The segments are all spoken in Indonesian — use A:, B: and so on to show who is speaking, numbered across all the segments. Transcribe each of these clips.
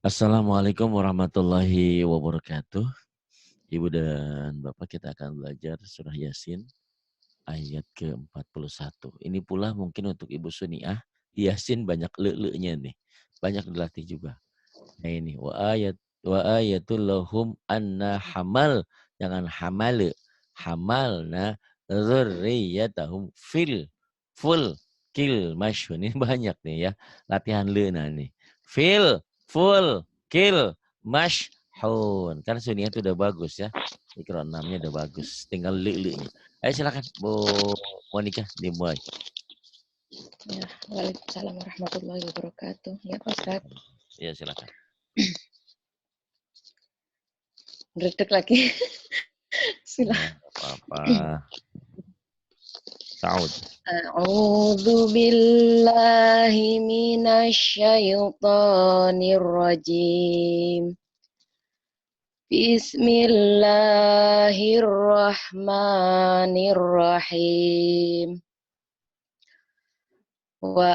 A: Assalamualaikum warahmatullahi wabarakatuh. Ibu dan Bapak, kita akan belajar surah Yasin ayat ke-41. Ini pula mungkin untuk Ibu Suniah, Yasin banyak le-le-nya nih. Banyak dilatih juga. Nah ini, wa ayatul lahum anna hamal. Jangan hamale. Hamalna dzurriyyatahum full kill masyhun. Ini banyak nih ya. Latihan le nah nih. Full kill mashhun. Kan Suniah itu udah bagus ya. Ikra 6-nya udah bagus. Tinggal le-le-nya. Ayo silakan Bu Monica dimulai.
B: Ya, waalaikumsalam warahmatullahi wabarakatuh. Ya, Pak Ustaz.
A: Ya silakan.
B: Meredek lagi. Bismillah.
A: Ya, apa-apa. Saud.
B: A'udzu billahi minasyaitonir rajim. Bismillahirrahmanirrahim. Wa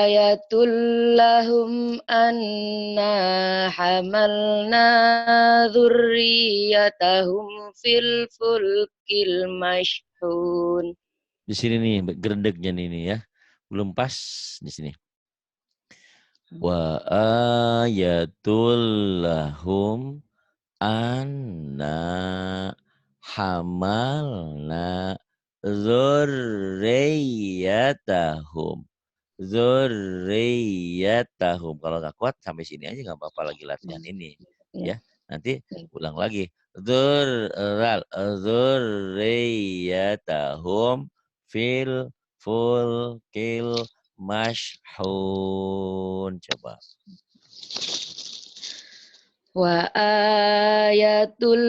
B: ayatul lahum anna hamalna dzurriyyatahum fil fulkil mashhun.
A: Di sini nih gerendeknya nih ya. Belum pas di sini. Wa ayatul lahum anna hamalna dzurriyyatahum. Dzurriyyatahum. Kalau nggak kuat sampai sini aja nggak apa-apa lagi latihan ini.
B: Ya.
A: Ya, nanti ulang lagi. Dzurriyyatahum fil fulkil mashhun. Coba.
B: Wa ayatul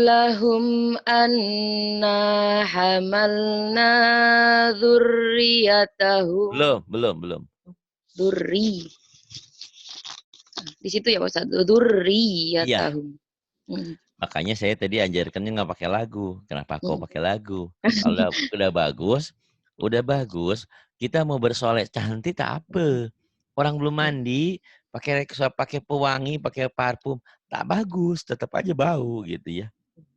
B: lahum anna hamalna dzurriyyatahum
A: Belum.
B: dzurri. Di situ ya Pak Ustaz,
A: Iya.
B: dzurriyyatahum.
A: Makanya saya tadi ajarkannya nggak pakai lagu. Kenapa kok pakai lagu? Kalau udah bagus, kita mau bersolek cantik tak apa. Orang belum mandi, pakai pewangi, pakai parfum, tak bagus, tetap aja bau gitu ya.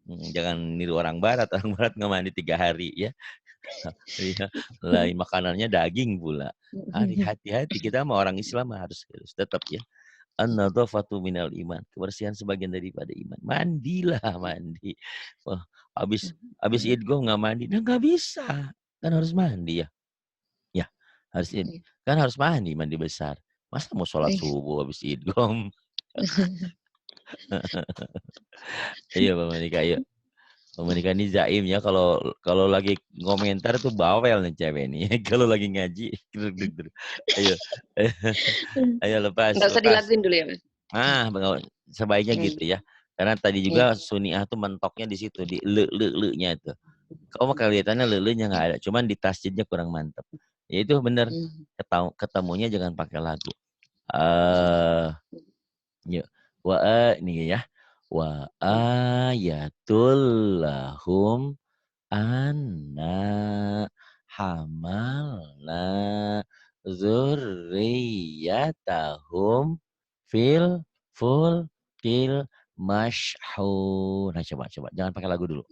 A: Jangan niru orang barat nggak mandi 3 hari ya. Lain makanannya daging pula. Hati-hati, kita sama orang Islam harus tetap ya. An-nadhafatu minal iman. Kebersihan sebagian daripada iman. Mandilah, mandi. Wah, habis idgham nggak mandi, nah nggak bisa. Kan harus mandi ya. Ya, harus kan harus mandi besar. Masa mau sholat subuh habis idgham? Iya, Mbak Monika, ayo. Mbak Monika ini zaim ya, kalau lagi ngomentar tuh bawel nih cewek nih. Kalau lagi ngaji, ayo. Ayo lepas.
B: Enggak usah dilakuin dulu ya, Mas.
A: Sebaiknya gitu ya. Karena tadi juga Suniah tuh mentoknya di situ, di le-nya itu. Kau mah kelihatannya le-nya nggak ada, cuman di tasjidnya kurang mantep. Ya itu bener, ketemunya jangan pakai lagu. Yuk. Nih ya. Wa ayatul lahum anna hamalna dzurriyyatahum fil fulkil mashhun. Nah, coba. Jangan pakai lagu dulu.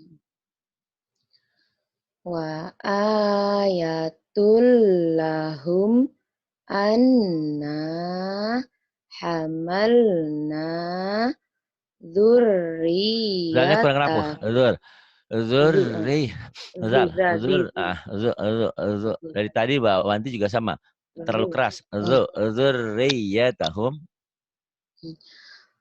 B: Wa ayatul lahum anna hamalna
A: Zalnya kurang rapuh.
B: dzurriyyatahum.
A: Dari tadi Mbak Wanti juga sama. Terlalu keras. Dzurriyyatahum.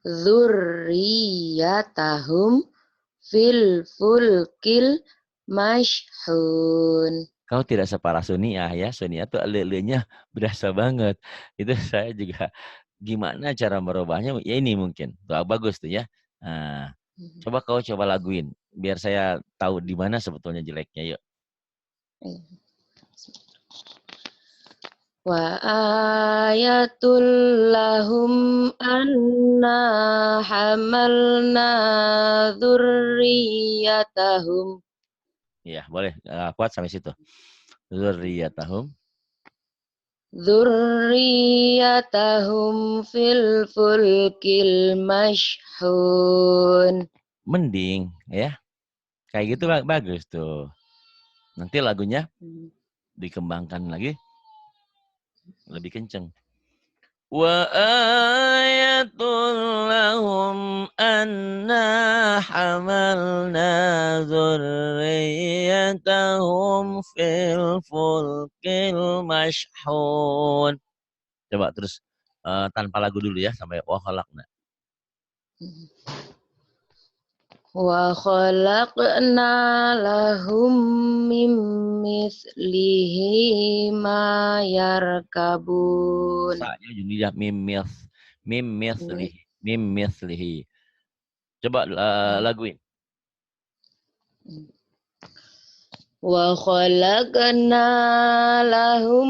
B: Dzurriyyatahum fil fulkil mashhun.
A: Kau tidak separah Suniah ya. Suniah tuh le-nya berasa banget. Itu saya juga gimana cara merubahnya? Ya ini mungkin. Tuh, bagus tuh ya. Nah, coba laguin biar saya tahu di mana sebetulnya jeleknya. Yuk.
B: Wa ayatul lahum anna hamalna dzurriyyatahum.
A: Iya, boleh. Kuat sampai situ. Dzurriyyatahum
B: dzurriyyatahum fil fulkil mashhun.
A: Mending ya. Kayak gitu bagus tuh. Nanti lagunya dikembangkan lagi lebih kenceng. Wa ayatul lahum anna hamalna dzurriyyatahum fil fulkil mashhun. Coba terus tanpa lagu dulu ya sampai wa khalaqna.
B: Wa khalaqna lahum mim mislihi ma yarkabun.
A: Sa'nya jadinya mim mislihi. Coba laguin.
B: Wa khalaqna lahum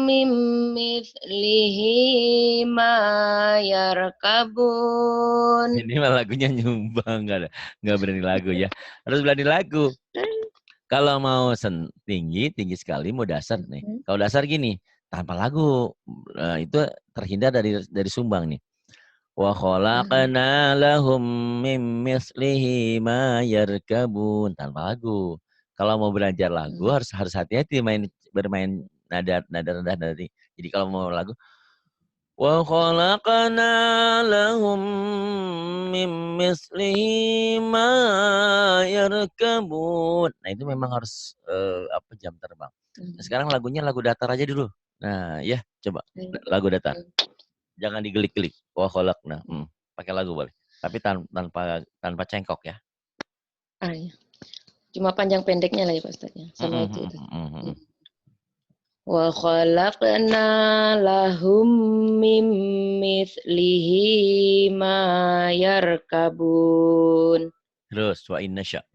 B: mim mislihi ma yarkabun.
A: Ini mah lagunya nyumbang, nggak berani lagu ya. Harus berani lagu. Kalau mau tinggi sekali, mau dasar nih. Kalau dasar gini, tanpa lagu, itu terhindar dari sumbang nih. Wa khalaqna lahum mim mislihi ma yarkabun, tanpa lagu. Kalau mau belajar lagu harus hati-hati bermain nada rendah tadi. Jadi kalau mau lagu wa khalaqna lahum mim mislihi ma yarkabun. Nah, itu memang harus jam terbang. Nah, sekarang lagunya lagu datar aja dulu. Nah, ya, coba lagu datar. Jangan digelik-gelik. Wa khalaqna. Pakai lagu boleh. Tapi tanpa cengkok ya.
B: Iya. Cuma panjang pendeknya lah ya Pak Ustaz ya. Sama itu. Wa khalaqna lahum mim mislihi ma yarkabun.
A: Terus wa innasya.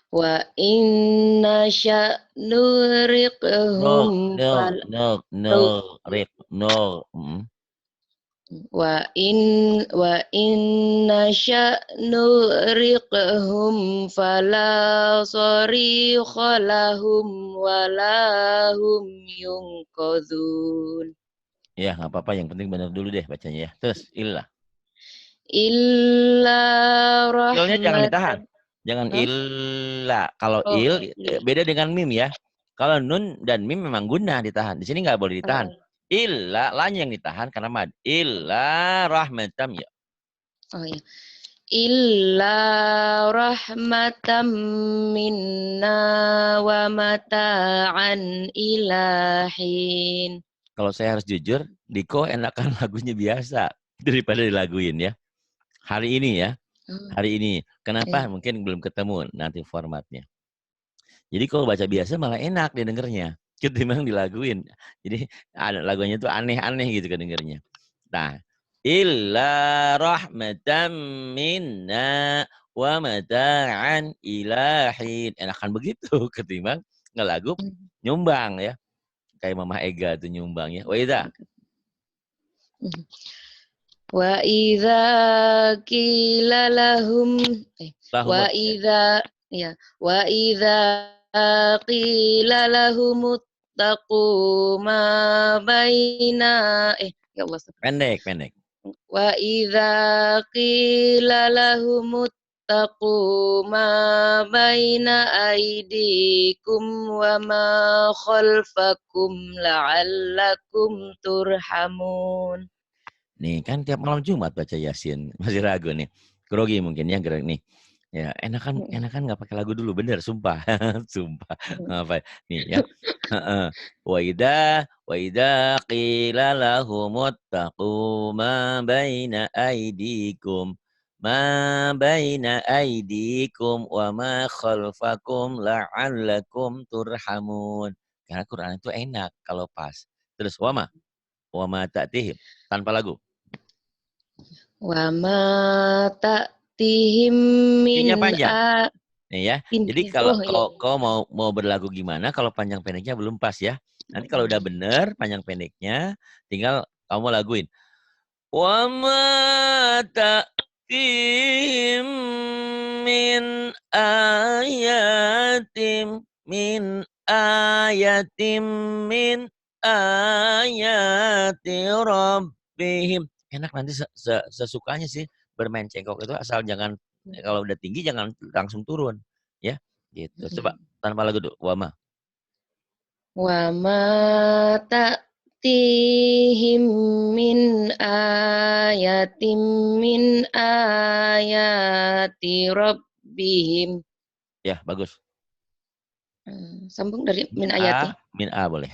B: Wa inna nuriqhum wa inna nuriqhum fala sarikha lahum walahum yunqadhun.
A: Ya, nggak apa-apa, yang penting benar dulu deh bacanya ya. Terus illa ilnya jangan ditahan. Jangan illa. Kalau beda dengan mim ya. Kalau nun dan mim memang guna ditahan. Di sini nggak boleh ditahan. Illa, lanya yang ditahan karena mad. Illa rahmatam ya.
B: Oh ya. Illa rahmatam minna wa mata'an ilahin.
A: Kalau saya harus jujur, Diko enakan lagunya biasa daripada dilaguin ya. Hari ini ya. Hari ini. Kenapa? Mungkin belum ketemu nanti formatnya. Jadi kalau baca biasa malah enak didengarnya. Ketimbang dilaguin. Jadi lagunya tuh aneh-aneh gitu kedengarnya. Nah, illa rahmatan minna wa mata'an ilahin. Enakan begitu ketimbang ngelagu nyumbang ya. Kayak Mama Ega tuh nyumbang ya.
B: Wa idza qila lahum wa idza qila lahum taqu ma baina ya Allah.
A: Pendek.
B: Wa idza qila lahum taqu ma baina aydikum wa ma khalfakum la'allakum turhamun.
A: Nih kan tiap malam Jumat baca Yasin, masih ragu nih. Grogi mungkin ya gerak nih. Ya, enakan nggak pakai lagu dulu, bener, sumpah. Sumpah. Apa nih ya. Wa idza qila lahumuttaqu ma baina aydikum wa ma khalfakum la'allakum turhamun. Karena Quran itu enak kalau pas. Terus wa ma ta'tihim tanpa lagu.
B: Wa ma ta'tihim min
A: panjang. Nih ya. Jadi kalau kau mau berlagu gimana, kalau panjang pendeknya belum pas ya. Nanti kalau udah bener panjang pendeknya, tinggal kamu laguin. Wa ma ta'tihim min ayatim min ayati rabbihim. Enak nanti sesukanya sih bermain cengkok itu, asal jangan kalau udah tinggi jangan langsung turun ya gitu. Coba tanpa lagu dulu. Wama.
B: Wama ta'tihim min ayatim min ayati rabbihim.
A: Ya, bagus.
B: Sambung dari min ayati.
A: Min A boleh.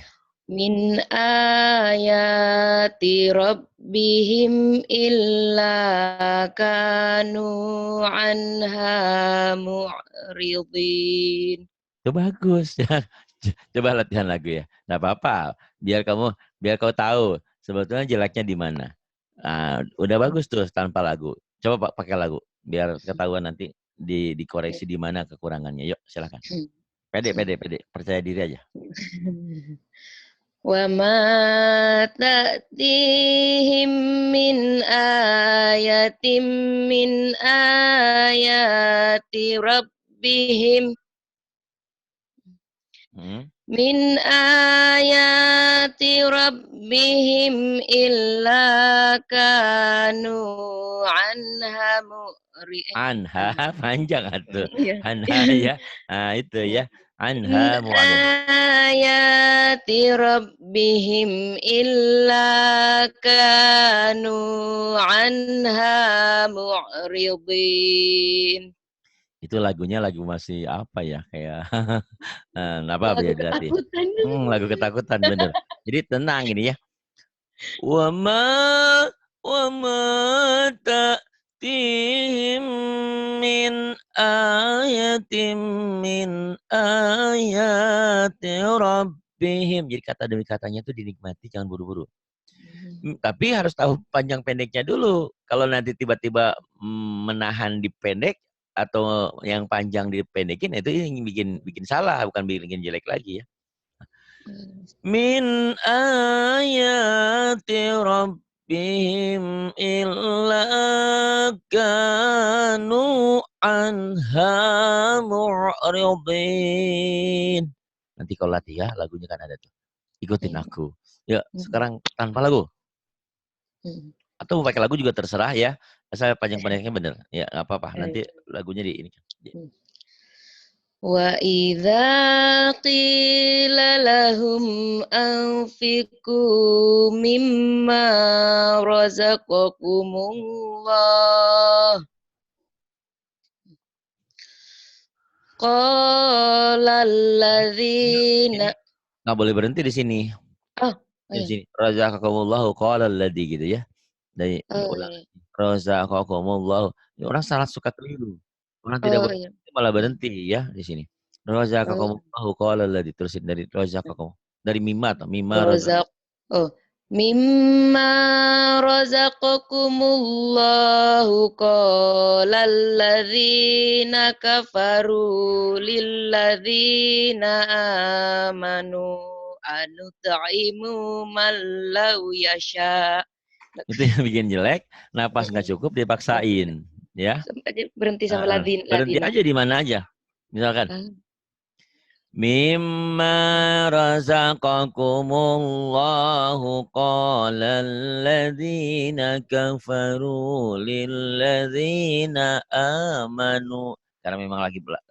B: Min ayati rabbihim illa kanu anha mu'ridin.
A: Itu bagus. Coba latihan lagu ya. Nggak apa-apa. Biar kau tahu sebetulnya jeleknya di mana. Nah, udah bagus tuh tanpa lagu. Coba pakai lagu biar ketahuan nanti dikoreksi di mana kekurangannya. Yuk, silakan. Pede. Percaya diri aja.
B: Wa ma ta'tihim min ayatim min ayati rabbihim min ayati rabbihim illa kanu anha
A: anha panjang atuh. Anha ya. Nah, itu ya. Anha mu'rid.
B: Ayati rabbihim illa kanu anha mu'ridin.
A: Itu lagunya lagu masih apa ya, kayak apa
B: Lagu
A: berarti?
B: ketakutan.
A: Lagu ketakutan bener. Jadi tenang ini ya. Wa ma ta'tihim min ayatim min ayati rabbihim. Jadi kata demi katanya itu dinikmati, jangan buru-buru. Tapi harus tahu panjang pendeknya dulu. Kalau nanti tiba-tiba menahan di pendek atau yang panjang dipendekin, itu bikin salah, bukan bikin jelek lagi ya. Min ayati rabbihim illa kanu anha mu'ridin. Nanti kalau latih ya, lagunya kan ada tuh. Ikutin aku. Ya, sekarang tanpa lagu. Atau mau pakai lagu juga terserah ya. Asal panjang-panjangnya bener. Ya, nggak apa-apa. Nanti lagunya di ini.
B: Wa idza qila lahum anfiqu mimma razaqakumullah qala alladzina
A: nggak boleh berhenti di sini. Di sini razaqakumullahu qala alladzi gitu ya. Dari ulang. Razaqakumullahu. Orang salah suka keliru. Orang tidak boleh malah berhenti ya di sini. Razaqakumullahu qala alladzi, terusin dari razaqakum. Dari mimma atau mimma razaq.
B: Mimma razaqakumullahu qala alladzina kafaru lilladzina amanu anut'imu man law yasha.
A: Itu yang bikin jelek, napas nggak cukup dipaksain ya.
B: Berhenti sama ladin.
A: Berhenti aja di mana aja. Misalkan mimma razaqakumullahu qala alladzina kafaru lilladzina amanu. Karena memang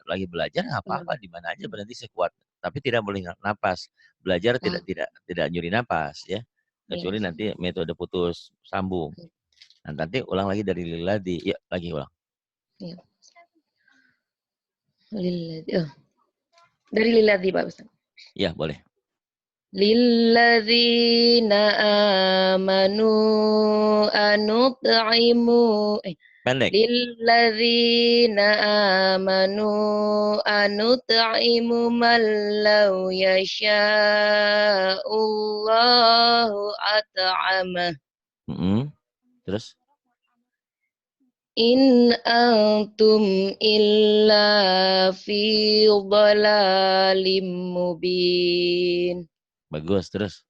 A: lagi belajar, nggak apa-apa di mana aja berhenti sekuat, tapi tidak boleh napas. Belajar tidak nyuri napas ya. Kecuali nanti metode putus sambung. Nanti ulang lagi dari lilladzi. Ya, lagi ulang.
B: Lilladzi. Dari lilladzi Pak Ustaz.
A: Ya, boleh.
B: Lilladzina amanu anut'imu
A: pendek.
B: Lilladzina amanu anut'imu man law yasha'ullahu at'amah.
A: Terus?
B: In antum illa fi dhalalim mubin.
A: Bagus, terus.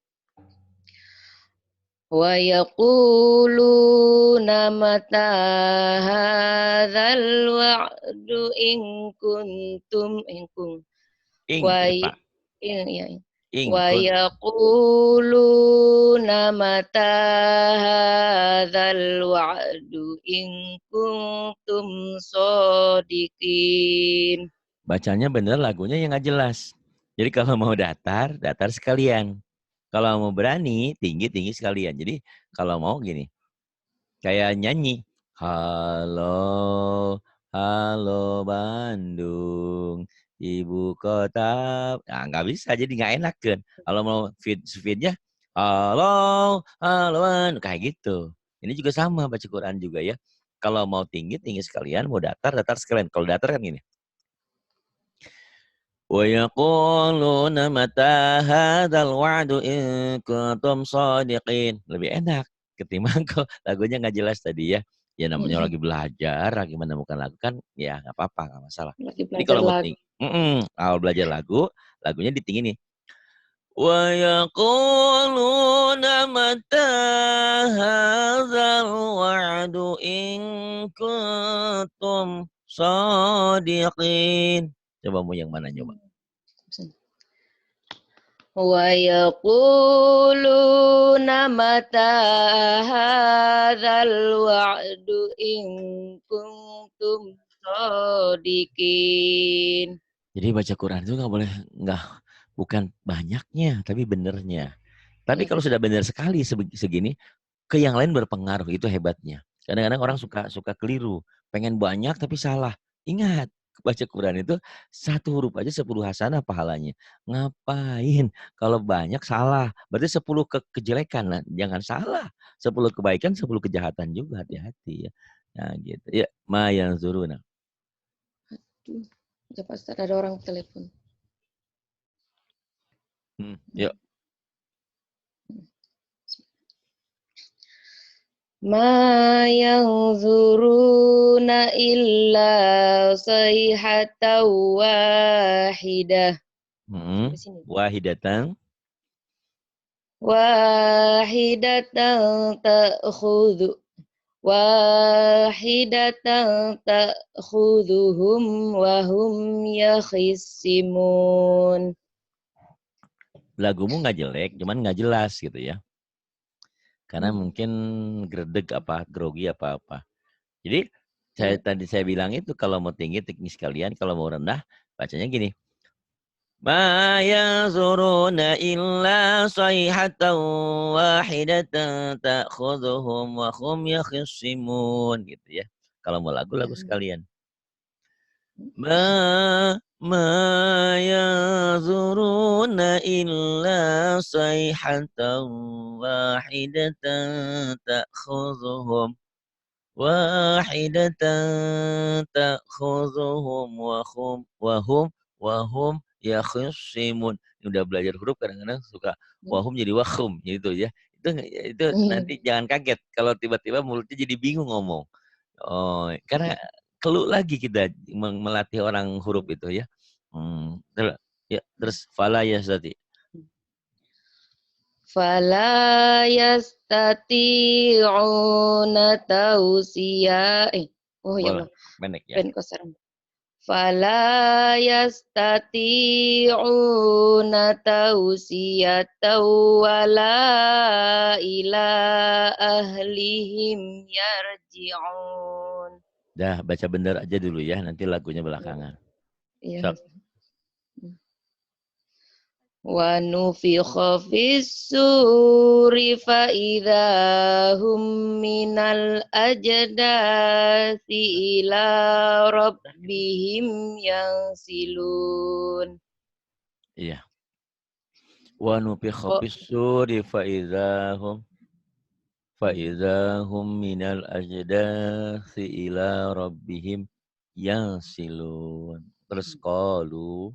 B: Wa yaquluna mata hadzal wa'du in kuntum Wa
A: ingkun.
B: yaquluna mata hadzal wa'du in kuntum shodiqin.
A: Bacanya bener, lagunya yang nggak jelas. Jadi kalau mau datar, datar sekalian. Kalau mau berani, tinggi sekalian. Jadi kalau mau gini, kayak nyanyi. Halo, halo Bandung, ibu kota. Nah, nggak bisa, jadi nggak enak kan. Kalau mau feednya, halo, halo Bandung, kayak gitu. Ini juga sama baca Quran juga ya. Kalau mau tinggi sekalian, mau datar sekalian. Kalau datar kan gini. Wa yaquluna mata hadzal wa'du in kuntum shadiqin. Lebih enak ketimbang kalau lagunya nggak jelas tadi ya. Ya namanya lagi belajar, lagi menemukan lagu kan ya nggak apa-apa, nggak masalah.
B: Lagi
A: Jadi
B: belajar
A: kalau mau
B: lagu.
A: kalau belajar lagu, lagunya ditinggi nih. Wa yaquluna mata hadzal wa'du in kuntum shadiqin. Coba mau yang mana coba?
B: Wa yaquluna mata hadzal wa'du in kuntum shodiqin.
A: Jadi baca Quran itu nggak boleh bukan banyaknya, tapi benernya. Tapi
B: Iya,
A: kalau sudah benar sekali segini, ke yang lain berpengaruh, itu hebatnya. Kadang-kadang orang suka keliru, pengen banyak tapi salah. Ingat, baca Quran itu satu huruf aja 10 hasanah pahalanya. Ngapain? Kalau banyak salah, berarti 10 kejelekan lah. Jangan salah. 10 kebaikan, 10 kejahatan juga, hati-hati ya. Nah gitu. Ya, ma yang zuruna.
B: Coba Ustaz, ada orang telepon.
A: Yuk.
B: Ma yanzuruna illa sayhatan wahidah. Sampai sini.
A: Wahidatan.
B: Wahidatan ta'khudhu wahidatan ta'khudhuhum wa hum yakhisimun.
A: Lagumu nggak jelek, cuman nggak jelas gitu ya. Karena mungkin gredeg grogi apa. Jadi tadi saya bilang itu kalau mau tinggi teknis kalian, kalau mau rendah bacanya gini. Ma yanzuruna illa sayhatan wahidatan ta'khudhuhum wa hum yakhisimun gitu ya. Kalau mau lagu sekalian. Ma yanzuruna illa sayhatan wahidatan ta'khudhuhum wahidatan ta'khudhuhum wahum yakhisimun. Udah belajar huruf kadang-kadang suka wahum jadi wahum gitu ya. Itu nanti jangan kaget kalau tiba-tiba mulutnya jadi bingung ngomong. Oh, karena keluh lagi kita melatih orang huruf itu ya. Terus fala ya tadi.
B: Fala yastati'una tausiya. Oh ya
A: Boleh
B: Allah.
A: pendek ya.
B: Ben kosar. Fala yastati'una tausiyatan wala ila ahlihim yarji'un.
A: Dah baca bener aja dulu ya, nanti lagunya belakangan.
B: Iya.
A: Sok.
B: Wa nufikha fis-suri fa idahum minal ajdasi ila rabbihim yansilun.
A: Iya. Wa nufikha fis-suri fa idzahum minal ajdasi ila rabbihim yansilun. Terus qalu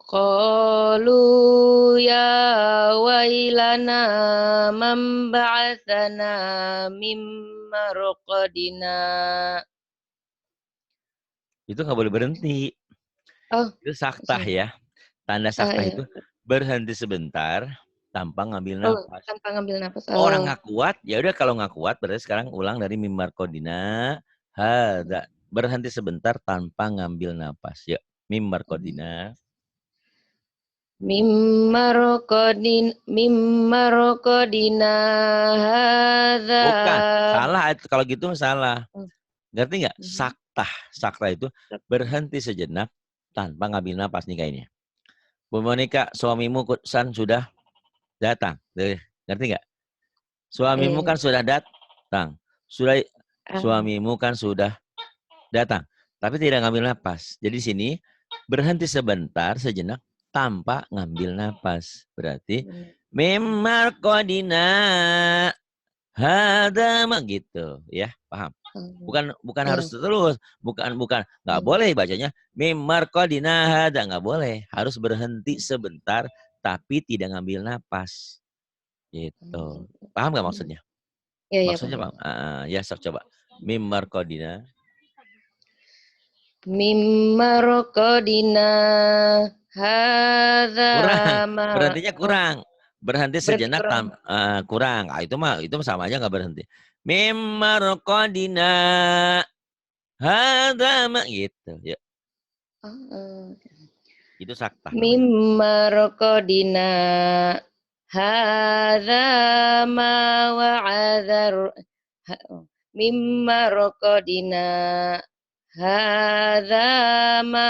B: Qalu ya wailana man ba'athana mim marqadina.
A: itu nggak boleh berhenti.
B: Oh,
A: Itu saktah ya. Tanda saktah
B: iya.
A: itu berhenti sebentar tanpa ngambil
B: Oh,
A: nafas.
B: tanpa ngambil nafas.
A: Orang nggak kuat, ya udah kalau nggak kuat berarti sekarang ulang dari mimbar kodina. Hada. Berhenti sebentar tanpa ngambil nafas. Ya, mimbar kodina.
B: Mimma rokodina hadza.
A: Bukan. Salah. Kalau gitu salah.
B: Oh,
A: Ngerti nggak? Saktah. Saktah itu berhenti sejenak tanpa ngambil napas nih kayaknya. Bu Monika, suamimu sudah datang. Ngerti nggak? Suamimu kan sudah datang. Suamimu kan sudah datang. Tapi tidak ngambil napas. Jadi sini berhenti sebentar, sejenak, tanpa ngambil napas. Berarti memar kodina hadama gitu, ya, paham? Bukan harus terus, bukan nggak boleh bacanya memar kodina hada, nggak boleh. Harus berhenti sebentar, tapi tidak ngambil napas. Gitu. Paham nggak maksudnya?
B: Ya,
A: Maksudnya
B: paham.
A: Bang? Ya, sok coba. Mimar kodina.
B: Mimar kodina hadza.
A: Kurang. Berhentinya kurang. Berhenti
B: Berarti
A: sejenak
B: kurang.
A: kurang. Itu sama aja nggak berhenti. Mimar kodina hadza gitu. Ya. Itu saktah namanya.
B: Mimma rokodina hadza ma wa'adar. Mimma rokodina hadza ma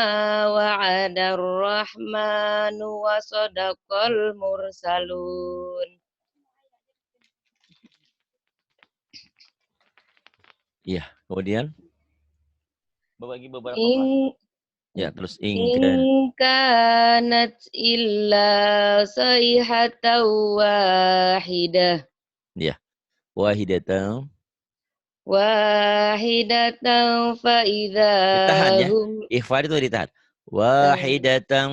B: wa'adar rahmanu wa sadaqal mursalun.
A: Iya, kemudian berbagi beberapa ya, terus
B: kanat illa sayhatan wahidah.
A: Ya. Wahidatan.
B: Wahidatan
A: Ditahan ya.
B: faidahum.
A: Ikhfar itu ditahan. Wahidatan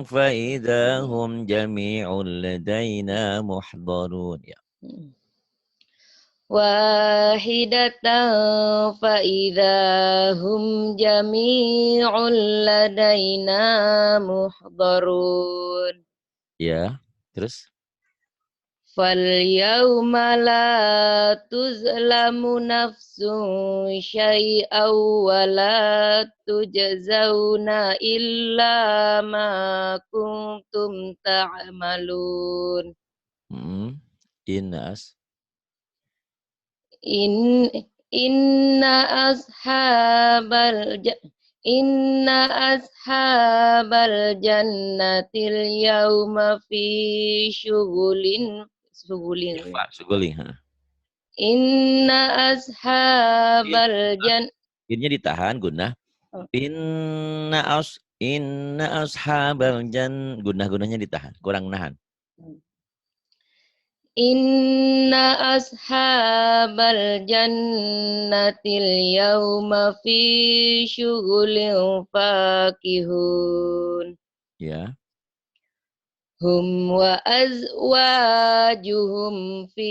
A: faidahum jami'ul ladaina muhdharun. Ya.
B: Wahidatan faidahum jami'ul ladaina muhdharun.
A: Ya, terus?
B: Fal yawma la tuzlamu nafsun syai'aw wa la tujzauna illa ma kuntum ta'malun. Inna ashabal jannatil yawma fi syughulin. Inna ashabal
A: Innya ditahan guna. Inna ashabal gunah-gunahnya ditahan, kurang nahan.
B: Inna ashabal jannatil yawma fi syughulin fakihun.
A: Ya.
B: Hum wa azwajuhum fi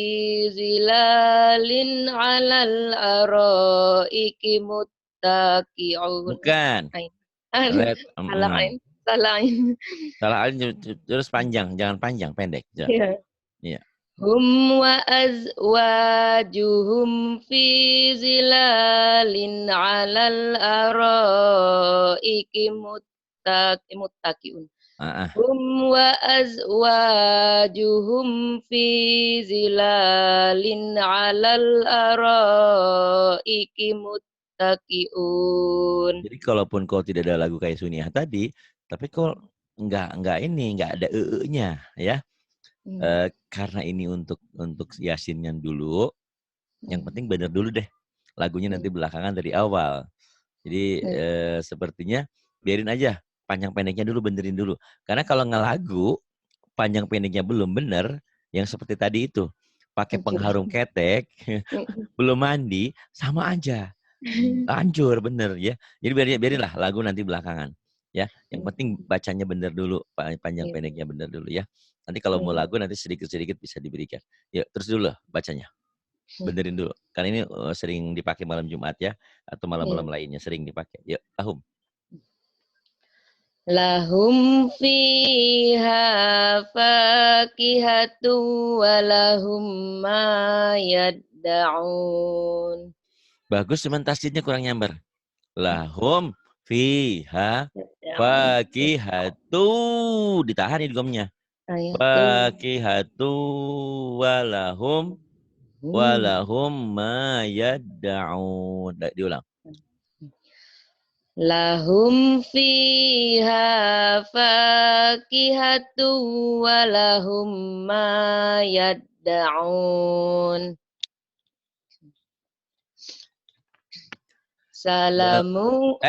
B: zilalin 'alal araiki muttaqi'un.
A: Bukan. Salah terus panjang, jangan panjang, pendek.
B: Ya.
A: Iya.
B: Hum wa azwajuhum fi zilalin 'alal araiki muttaqi'un. Hum wa azwajuhum fi zilalin 'alal araiki muttaqi'un.
A: Jadi kalaupun kau tidak ada lagu kayak Suniah tadi, tapi kau nggak ada nya ya. Karena ini untuk Yasinnya dulu. Yang penting bener dulu deh. Lagunya nanti belakangan dari awal. Jadi sepertinya biarin aja panjang pendeknya dulu, benerin dulu. Karena kalau ngelagu panjang pendeknya belum bener, yang seperti tadi itu pakai pengharum ketek, belum mandi, sama aja. Hancur bener ya. Jadi biarinlah lagu nanti belakangan. Ya, yang penting bacanya bener dulu, panjang pendeknya bener dulu ya. Nanti kalau mau lagu nanti sedikit-sedikit bisa diberikan. Yuk, terus dulu bacanya. Benerin dulu. Karena ini sering dipakai malam Jumat ya, atau malam-malam lainnya sering dipakai. Yuk, Ahum.
B: Lahum fiha fakihatu wa lahum ma yadda'un.
A: Bagus, cuman tasdidnya kurang nyamber. Lahum fiha Fakihatu. Ditahan idghamnya. Fakihatu walahum ma yadda'un. Diulang.
B: Lahum fiha fakihatu walahum ma yadda'un. Salamu.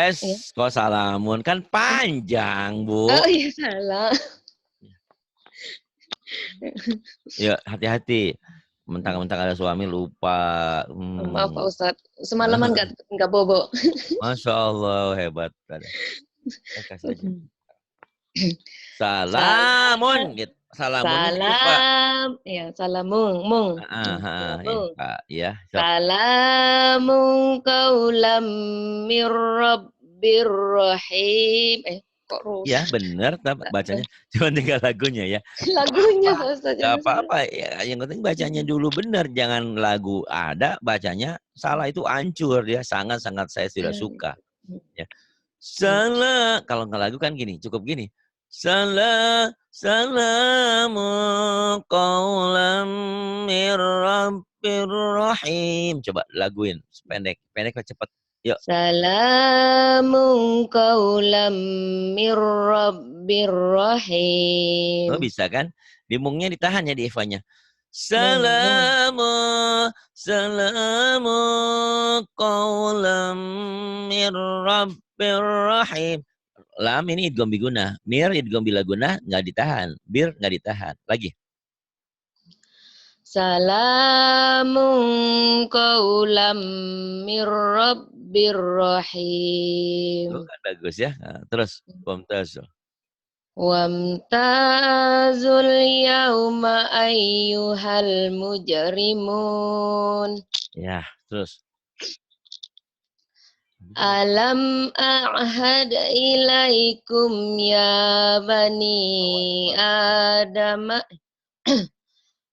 A: Kok salamun? Kan panjang, Bu.
B: Oh iya, salah.
A: Ya, hati-hati. Mentang-mentang ada suami lupa.
B: Maaf Pak Ustadz, semalaman nggak bobo.
A: Masya Allah, hebat. Kasih aja. Salamun. Salamun lupa.
B: Ya, salamun.
A: Ya.
B: Salamun qaulam mir rabbir rahim. Kok rusak?
A: Ya, benar bacanya. Cuma tinggal lagunya ya.
B: Lagunya Pak Ustadz.
A: Gak apa-apa. Ya, yang penting bacanya dulu benar. Jangan lagu ada, bacanya salah itu hancur ya. Sangat-sangat saya tidak suka. Ya. Salah. Kalau nggak lagu kan gini, cukup gini. Salamu qaulam mir rabbir rahim. Coba laguin, pendek cepat. Yuk.
B: Salamun qaulam mir rabbir rahim.
A: Oh, bisa kan? Di mungnya ditahan ya di Eva-nya. Salamu qaulam mir rabbir rahim. Lam ini idgham biguna. Mir idgham bilaguna nggak ditahan. Bir nggak ditahan. Lagi.
B: Salamun qaulam mir rabbir rahim.
A: Itu kan bagus ya. Nah, terus wamtazul.
B: Wamtazul yauma ayyuhal mujrimun.
A: Ya, terus.
B: Alam a'had ilaikum ya bani Adam.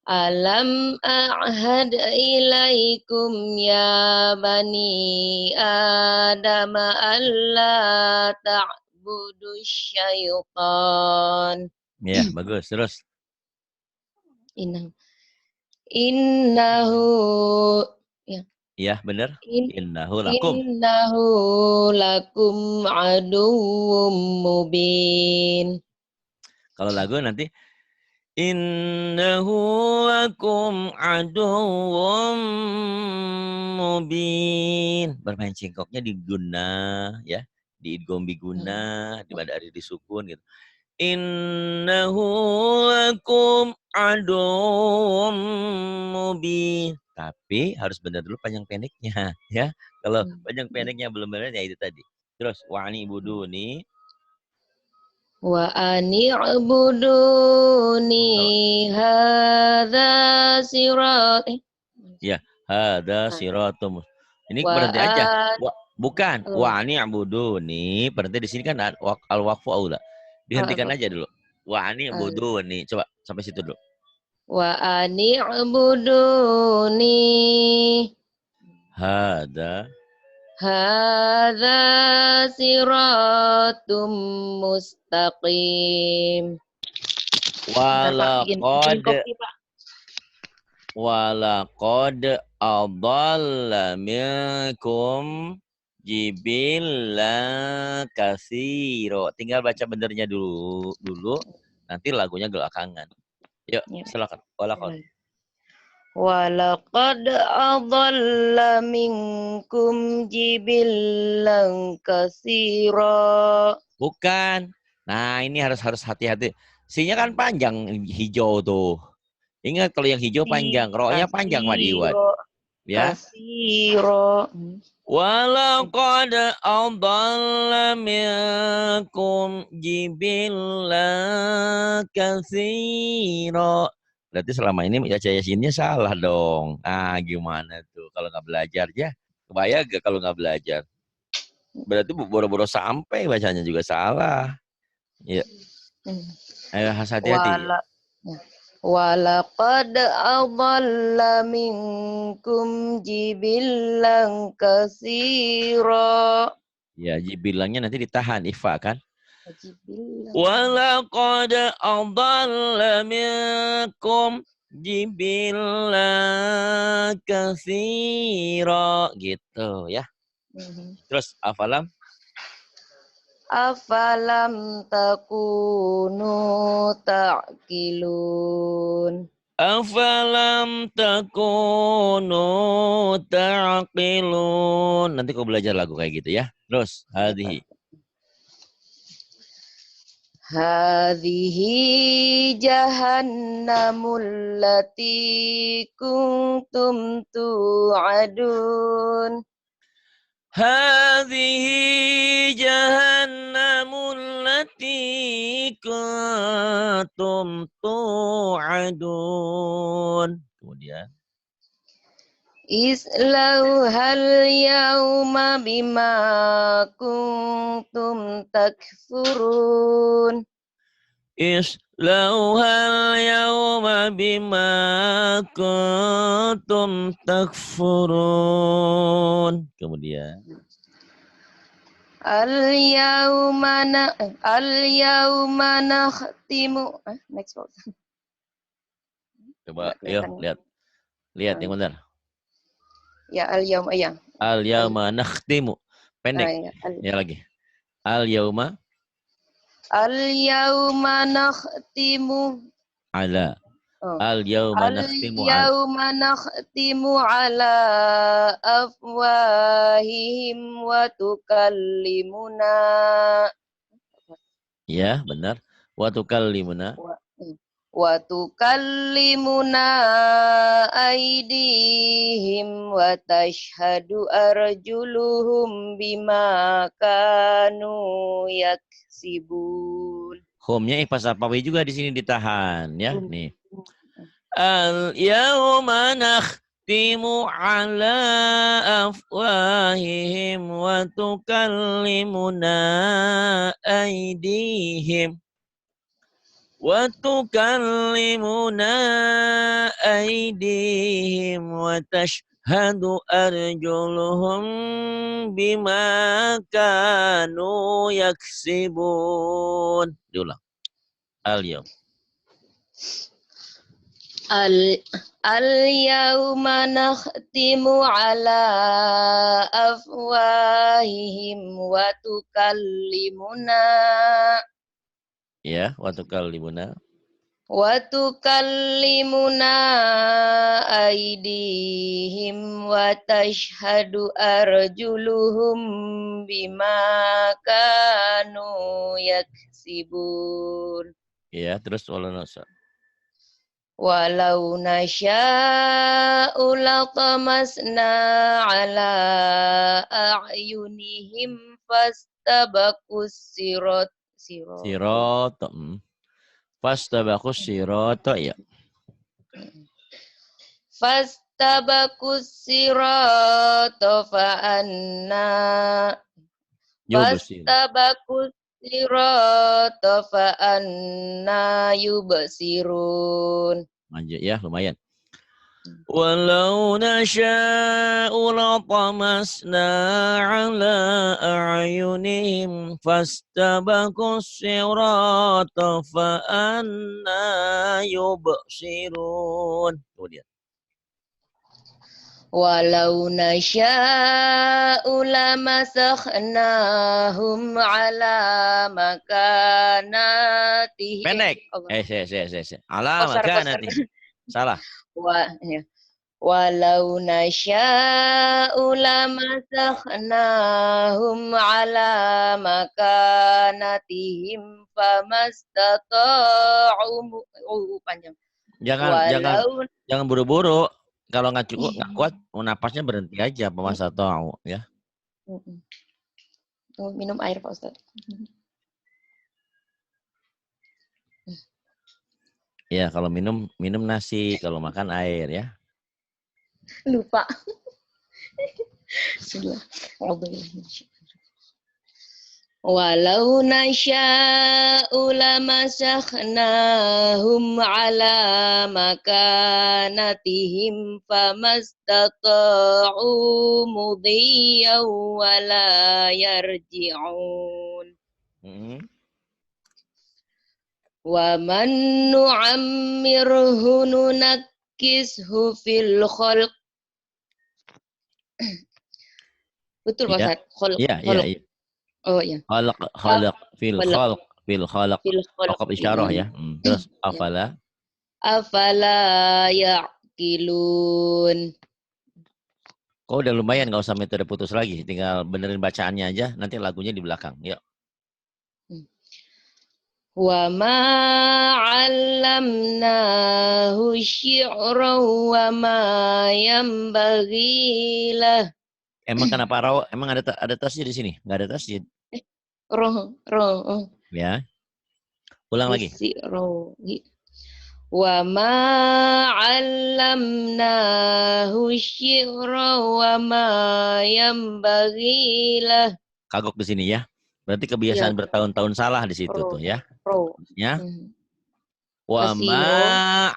B: Alam a'had ilaikum ya bani Adam alla ta'budu syaitan.
A: Ya, bagus. Terus.
B: Innahu.
A: Ya, benar. Innahu
B: lakum aduwwum mubin.
A: Kalau lagu nanti innahu lakum aduwwum mubin. Bermain cingkoknya di guna ya, di idgham biguna, di madari disukun gitu. Innahu lakum aduwwum mubin. Tapi harus benar dulu panjang pendeknya ya. Kalau panjang pendeknya belum benar ya itu tadi. Terus wa'ani buduni.
B: Wa ani'buduni hadza sirat.
A: Ya, hadza siratum. Ini berhenti aja. Bukan wa'ani'buduni. Berhenti di sini kan al-waqfu aula. Dihentikan aja dulu. Wa'ani'buduni. Coba sampai situ dulu.
B: Wa ani'buduni
A: hadza siratum
B: mustaqim.
A: Walaqad adalla minkum jibilla katsiro. Tinggal baca benernya dulu. Nanti lagunya belakangan. Yuk, silakan.
B: Walaqad adalla minkum jibillan katsira.
A: Bukan. Nah, ini harus hati-hati. Sinya kan panjang hijau tuh. Ingat kalau yang hijau panjang, ro-nya panjang madiwat. Ya.
B: Katsira.
A: Walaqad adalla minkum jibillan katsira. Berarti selama ini baca yasinnya salah dong. Ah, gimana tuh kalau nggak belajar ya? Kebayang gak kalau nggak belajar? Berarti boro-boro sampai bacanya juga salah. Ya. Ayo hati-hati.
B: Walaqad adalla minkum jibillan katsira.
A: Ya, jibillannya nanti ditahan ifa kan? Walaqad adalla minkum jibillan katsira gitu ya. Terus afalam
B: takunu ta'qilun.
A: afalam takunu ta'qilun. Nanti kau belajar lagu kayak gitu ya. Terus hadhihi
B: Hadhihi jahannamul lati kuntum tu'adun.
A: Hadhihi jahannamul lati kuntum tu'adun. Kemudian
B: Islauhal yawma bima kuntum takfurun.
A: Islauhal yawma bima kuntum takfurun. Kemudian
B: Al-yawma nakhtimu. Next one.
A: coba ayo lihat yang benar.
B: Ya, al-yawma ya.
A: Al-yawma nakhtimu. Pendek. Ya lagi. Al-yawma
B: nakhtimu
A: ala. Al-yawma nakhtimu ala.
B: Al-yawma nakhtimu ala afwahihim wa tukallimuna.
A: Ya, benar. Wa tukallimuna.
B: Wa tukallimuna aydihim wa tashhadu arjuluhum bima kanu yaksibun.
A: Home-nya ihfaz apawi juga di sini ditahan ya. Nih. Al-yawma nakhtimu ala afwahihim wa tukallimuna aydihim. وتكلمنا أيديهم وتشهد أرجلهم بما كانوا يكسبون. Diulang. Al-yawm.
B: Al-yawma nakhtimu ala afwahihim wa tukallimuna.
A: Ya, wa tukallimuna.
B: Wa tukallimuna aydihim wa tashhadu arjuluhum bima kanu yaksibun.
A: Ya, terus
B: Walau nasya'u latamasna ala a'yunihim fastabaqus
A: sirata. Fastabaqus sirata ya.
B: Fastabaqus sirata fa'anna. Fastabaqus sirata fa'anna yubsirun.
A: Lanjut ya, lumayan. Walau nasya'u latamasna ala a'yunihim fastabaqus sirata fa'anna yubsirun. Kemudian
B: walau nasya'u lamasakhnahum ala makanatihim.
A: Pendek. Ala makanatihim. Salah.
B: Walau nasya'u lamasakhnahum ala makanatihim famastata'u panjang.
A: Jangan buru-buru. Kalau nggak cukup, nggak kuat, napasnya berhenti aja. Famastata'u ya.
B: Minum air Pak Ustaz.
A: Ya, kalau minum nasi, kalau makan air ya.
B: Lupa. Walau nasya'u lamasakhnahum ala makanatihim famastata'u mudhiyan wala yarji'un. Wa man nu'ammirhu nunakkishu fil khalq. Betul Pak
A: Iya,
B: Ustaz? Khalq,
A: iya, iya,
B: khalq.
A: iya.
B: Oh iya.
A: Khalaq, khalaq, fil
B: Khalq,
A: khalq, fil khalaq.
B: fil khalq.
A: Waqaf isyarah ya. Terus
B: Ya.
A: afala.
B: Afala ya'qilun.
A: Kok udah lumayan, nggak usah metode putus lagi. Tinggal benerin bacaannya aja. Nanti lagunya di belakang. Yuk.
B: Wa ma 'allamnahu syi'ra wa ma yanbaghi lah.
A: Emang kenapa raw? Emang ada tasjid di sini? Nggak ada tasjid.
B: Roh, roh,
A: Ya. Ulang lagi.
B: roh. Wa ma 'allamnahu syi'ra wa ma yanbaghi lah.
A: Kagok di sini ya. Berarti
B: Ya,
A: kebiasaan bertahun-tahun salah di situ tuh
B: roh,
A: ya.
B: roh.
A: Ya. Wa
B: Masih roh.
A: ma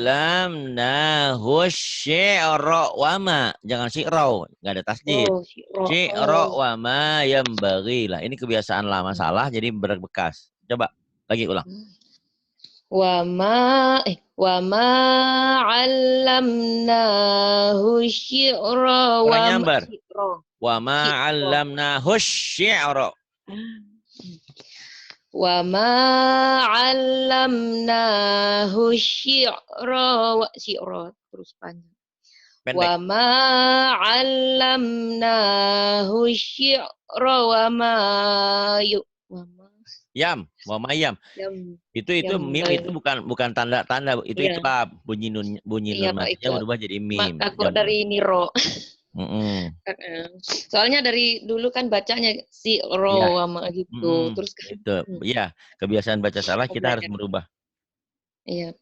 A: 'allamnahu syi'ra wa ma. Jangan syi'ra, nggak ada tasjid.
B: Oh, roh.
A: Syi'ra
B: Oh.
A: wa ma yambaghi lah. Ini kebiasaan lama salah jadi berbekas. Coba lagi ulang.
B: Wa ma 'allamnahu syi'ra
A: Kurang
B: wa ma
A: nyambar.
B: syi'ra.
A: Wa ma 'allamnahu syi'ra.
B: Wa ma 'allamnahu syi'ra terus panjang.
A: Pendek.
B: Wa ma 'allamnahu syi'ra wa ma
A: Yam, wa mayam.
B: yam
A: Itu mim itu bukan tanda-tanda, itu
B: iya,
A: iklab. Bunyi
B: iya
A: nun
B: Pak
A: matinya
B: Iqbal.
A: berubah jadi mim.
B: Takut dari niro.
A: Mm-mm.
B: Soalnya dari dulu kan bacanya si
A: Ya,
B: ro sama gitu. Terus kan
A: itu. Ya, kebiasaan baca salah kita harus
B: belajar.
A: merubah.
B: Iya.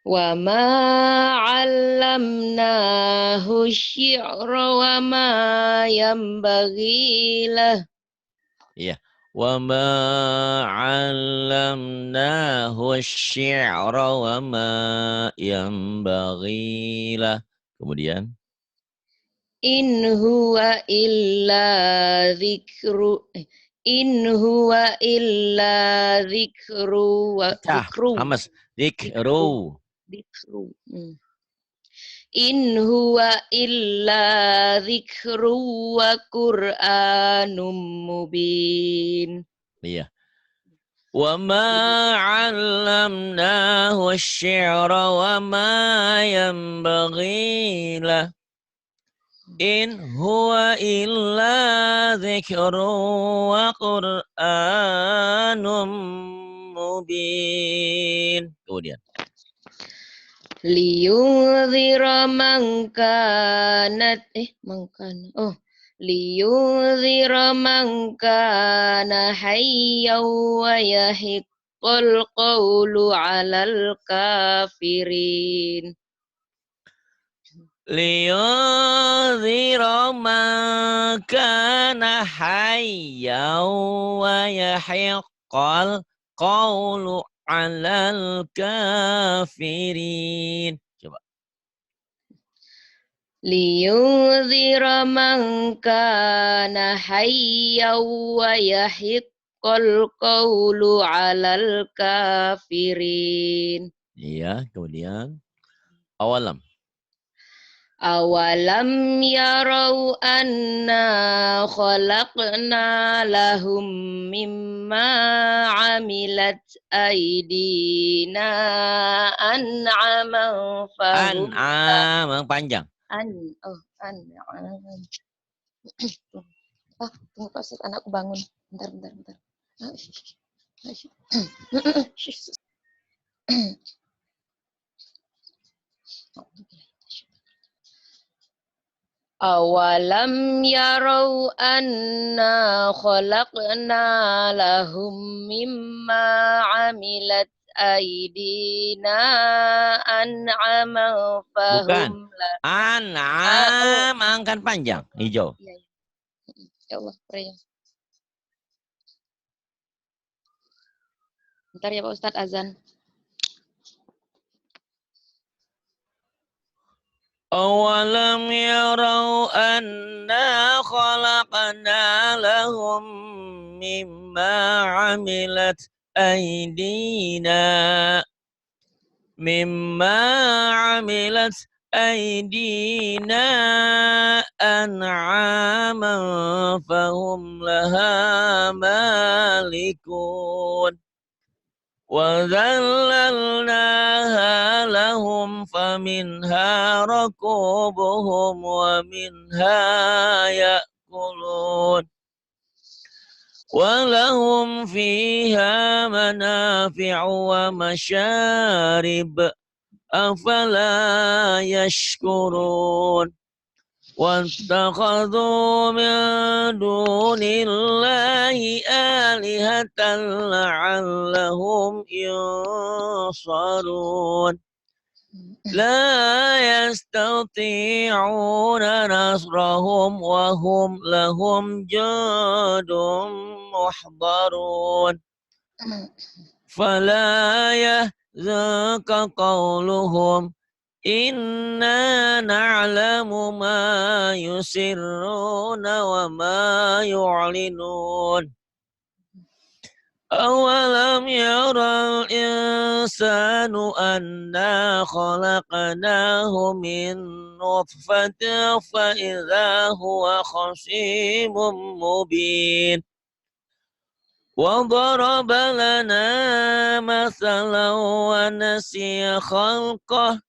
B: Wa ma 'allamnahu syi'ra wa ma yanbaghi lah.
A: Iya. Wa ma 'allamnahu syi'ra wa ma yanbaghi lah. Kemudian
B: In huwa illa dzikru In huwa illa dzikru wa
A: pecah, hamas.
B: dzikru
A: Dzikru.
B: dzikru. In huwa illa dzikru wa Qur'anum mubin.
A: Iya. Wa ma 'allamnahu asy-syi'ra wa ma yanbaghi lah. In huwa illa dzikrun wa Qur'anum mubin. Kemudian.
B: Liyunzira man kanat liyunzira man kana hayyan wa yahiqqal qawlu 'alal kafirin.
A: Liyunzira man kana hayyan wa yahiqqal qawlu 'alal kafirin. Coba.
B: Liyunzira man kana hayyan wa yahiqqal qawlu 'alal kafirin.
A: Iya, kemudian awalam.
B: Awalam yarau anna khalaqna lahum mimma amilat aydina an'aman fahum
A: An'am panjang.
B: an'am. Tunggu Pak Ustaz, anakku bangun. Bentar. Awalam yarau anna khalaqna lahum mimma amilat aydina an'aman
A: Bukan.
B: fahum la.
A: An'am angkat panjang. Hijau.
B: Ya, ya Allah, ya. Bentar ya Pak Ustadz, azan.
A: Awalam yarau anna khalaqna lahum mimma amilat أيدينا مما عملت أيدينا أنعاما فهم لها مالكون وذللناها لهم فمنها ركوبهم ومنها يأكلون ولهم فيها منافع ومشارب أفلا يشكرون واتخذوا من دون الله آلهة لعلهم ينصرون لا يستطيعون نصرهم وهم لهم جند محضرون فلا يحزنك قولهم إنا نعلم ما يسرون وما يعلنون أولم يرى الإنسان أنا خلقناه من نطفة فإذا هو خصيم مبين وضرب لنا مثلا ونسي خلقه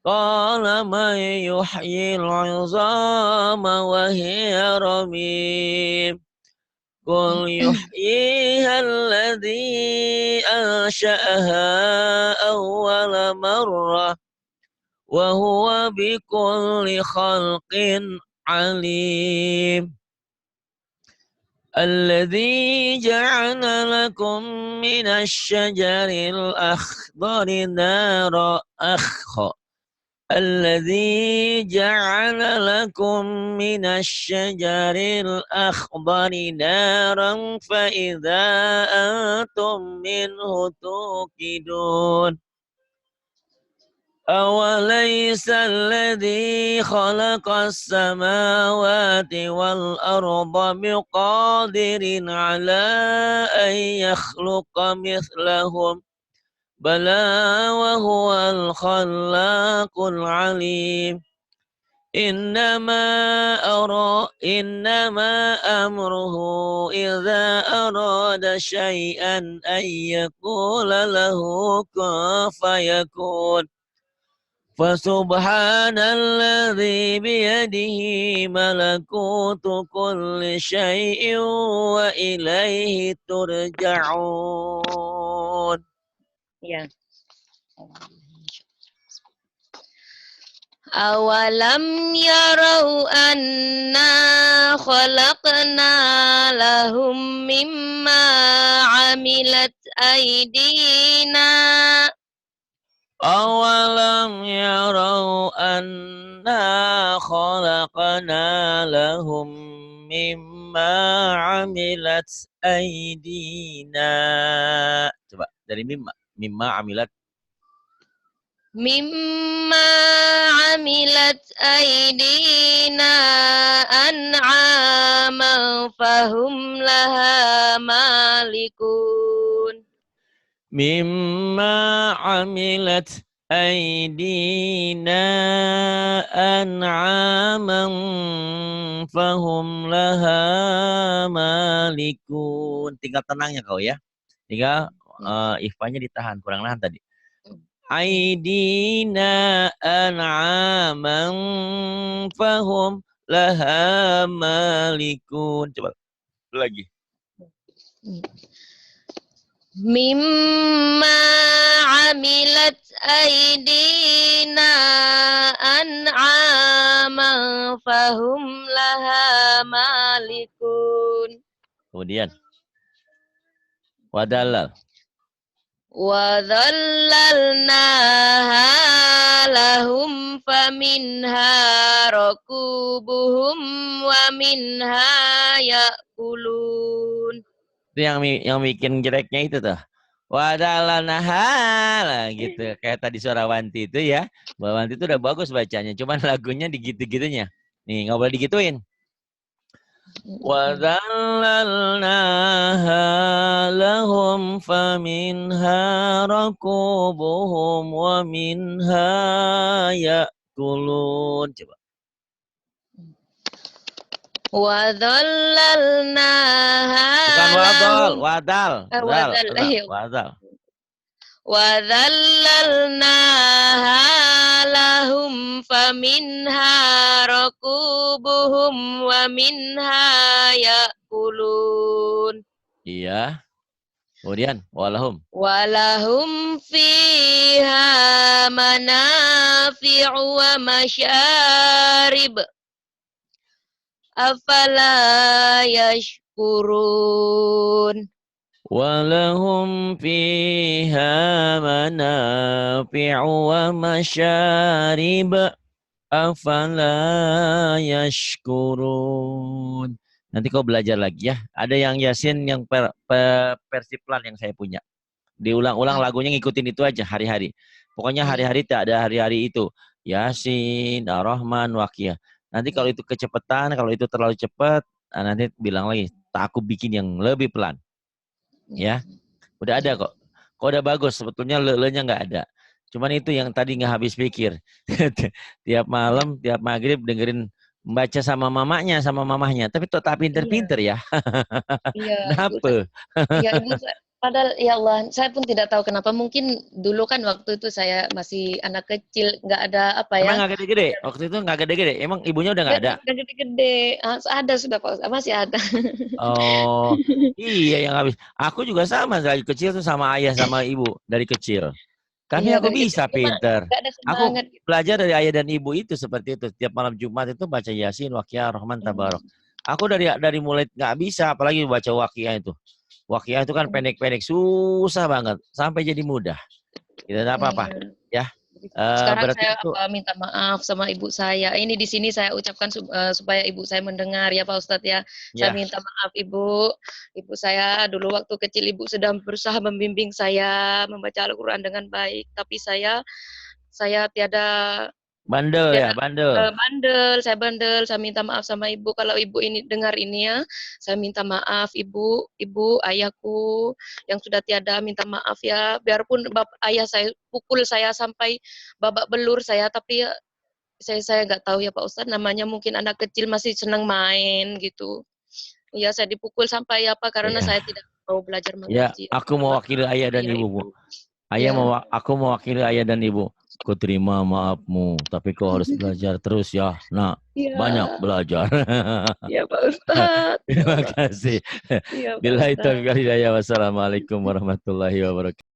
A: قال من يحيي العظام وهي رميم قل يحييها الذي أنشأها أول مرة وهو بكل خلق عليم الذي جعل لكم من الشجر الأخضر نارا الذي جعل لكم من الشجر الأخضر نارا فإذا أنتم منه توقدون أوليس الذي خلق السماوات والأرض بقادر على أن يخلق مثلهم بلى وهو الخلاق العليم إنما أمره إذا أراد شيئا أن يقول له كن فيكون فسبحان الذي بيده ملكوت كل شيء وإليه ترجعون.
B: Ya. Awalam yarau anna khalaqna lahum mimma amilat aydina.
A: أولم يروا أنا خلقنا لهم مما عملت أيدينا. Coba dari mimma amilat.
B: Mimma amilat aydina an'aman fahum laha malikun.
A: Mimma amilat aydina an'aman fahum laha malikun. Tinggal tenangnya kau ya. Tinggal ikhfanya ditahan, kurang nahan tadi. Aidina an'aman fahum laha malikun. Coba lagi.
B: Mimma amilat aydina an'aman fahum laha malikun.
A: Kemudian wadallal.
B: Wadhallalnaha lahum faminha rakubuhum wa minha ya'kulun.
A: Itu yang bikin jeleknya itu tuh. Wadallanaha lah gitu. Kayak tadi suara Wanti itu ya. Mbak Wanti itu udah bagus bacanya. Cuman lagunya digitu-gitunya. Nih nggak boleh digituin. وَذَلَّلْنَاهَا لَهُمْ فَمِنْهَا رَكُوبُهُمْ وَمِنْهَا يَأْكُلُونَ. Coba.
B: وَظَلَّلْنَاهَا
A: Bukan wadal,
B: لَهُمْ
A: wadal, dal,
B: وَذَلَّ
A: wadal.
B: وَذَلَّلْنَاهَا لَهُمْ فَمِنْهَا رَكُوبُهُمْ وَمِنْهَا يَأْكُلُونَ.
A: Iya. Kemudian walahum.
B: وَلَهُمْ فِيهَا مَنَافِعُ وَمَشَارِبُ أَفَلَا يَشْكُرُونَ.
A: Walahum fiha manafi'u wa masyarib afala yashkurun. Nanti kau belajar lagi ya. Ada yang Yasin yang versi plan yang saya punya. Diulang-ulang lagunya ngikutin itu aja hari-hari. Pokoknya hari-hari tak ada hari-hari itu. Yasin, Ar-Rahman, Waqiah. Nanti kalau itu kecepatan, kalau itu terlalu cepat, nanti bilang lagi, tak aku bikin yang lebih pelan. Ya, udah ada kok. Kok udah bagus, sebetulnya le-nya nggak ada. Cuman itu yang tadi nggak habis pikir. Tiap malam, tiap maghrib dengerin membaca sama mamanya, sama mamahnya. Tapi tak pinter-pinter ya.
B: Iya, ibu.
A: Kenapa?
B: Iya, ibu. Padahal ya Allah, saya pun tidak tahu kenapa. Mungkin dulu kan waktu itu saya masih anak kecil, nggak ada apa ya.
A: Emang nggak gede-gede? Waktu itu nggak gede-gede? Emang ibunya udah nggak ada?
B: Nggak gede-gede. Ada sudah Pak Ustaz, masih ada.
A: Oh, iya yang habis. Aku juga sama dari kecil tuh sama ayah sama ibu dari kecil. Tapi
B: Iya,
A: aku
B: dari kecil
A: bisa
B: cuma
A: pinter.
B: nggak ada
A: Aku
B: semangat.
A: belajar dari ayah dan ibu itu seperti itu. Tiap malam Jumat itu baca Yasin, Waqiah, Rahman, Tabarok. Aku dari mulai nggak bisa, apalagi baca Waqiah itu. Waqiah itu kan pendek-pendek, susah banget. Sampai jadi mudah. Tidak ada apa-apa. Ya.
B: Sekarang
A: Berarti
B: saya
A: itu.
B: minta maaf sama ibu saya. Ini di sini saya ucapkan supaya ibu saya mendengar ya Pak Ustadz ya. Saya
A: Ya.
B: minta maaf ibu. Ibu saya dulu waktu kecil ibu sudah berusaha membimbing saya membaca Al-Quran dengan baik. Tapi saya tiada
A: Bandel ya, bandel.
B: saya bandel, saya minta maaf sama ibu. Kalau ibu ini dengar ini ya, saya minta maaf ibu, ayahku yang sudah tiada, minta maaf ya. Biarpun ayah saya pukul saya sampai babak belur saya, tapi ya, saya nggak tahu ya Pak Ustadz, namanya mungkin anak kecil masih senang main gitu. Ya saya dipukul sampai apa karena
A: Ya.
B: saya tidak mau belajar
A: Ya,
B: mengaji.
A: aku mewakili ayah dan
B: Ya,
A: ibumu.
B: ibu. Ya.
A: Aku mewakili ayah dan ibu. Ku terima maafmu, tapi kau harus belajar terus ya. Nah, banyak
B: Ya.
A: belajar.
B: Ya Pak Ustadz.
A: Terima kasih.
B: Ya Pak
A: Bila itu
B: Ustadz.
A: Wassalamualaikum warahmatullahi wabarakatuh.